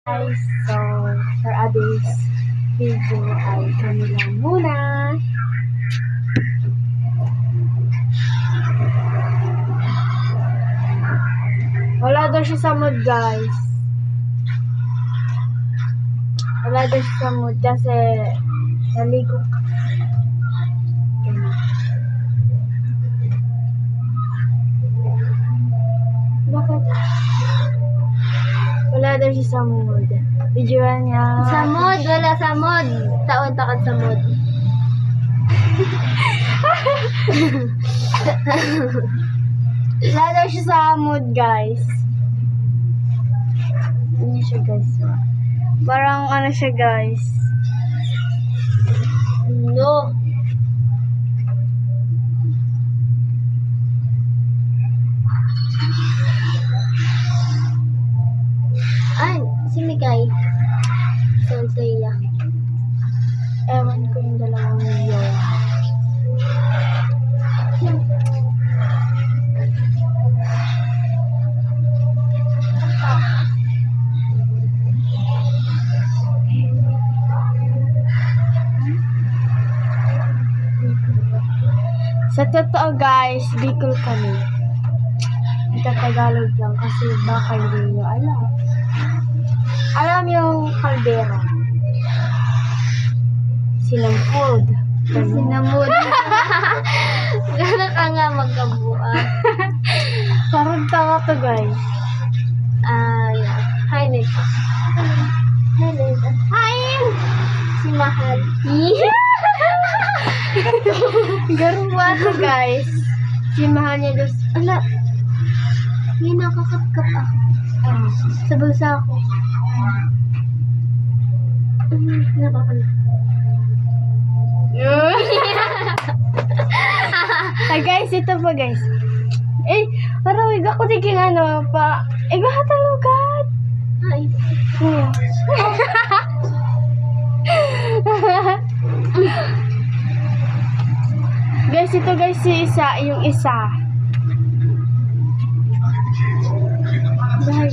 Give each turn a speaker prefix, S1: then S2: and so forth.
S1: Guys, so for others video ay kami lang muna. Wala daw siya sa mood, guys. Wala daw siya sa mood kasi naligo. Bakit? Wala daw siya sa mood. Videoan niya.
S2: Sa mod, wala sa mod. Taon takad sa mod.
S1: Wala daw siya sa mood, guys. Hindi siya, guys. Parang ano siya, guys.
S2: No. Ay, si Mikay. Santeya.
S1: Ewan ko yung dalawang video. Sa totoo, guys, Bicol kami. Nagtatagalog lang kasi baka hindi nyo alam. Alam yung kaldera. Sinampod.
S2: Sinamod. Gano'n ka nga magkabuha.
S1: Parang tanga to, guys.
S2: Yeah. Hi, Nick. Hi, Nick. Hi! Si Mahal.
S1: Garuwa to, guys. Si mahal niya dos.
S2: Ala. Hindi nakakapkap ako. Sa bulsa ako. Nakakala.
S1: Ay, guys, ito pa, guys. Eh, parawig ako tiging ano pa. Eh, gahatalugan.
S2: Ay.
S1: Guys, ito, guys, si isa, yung isa. Dahil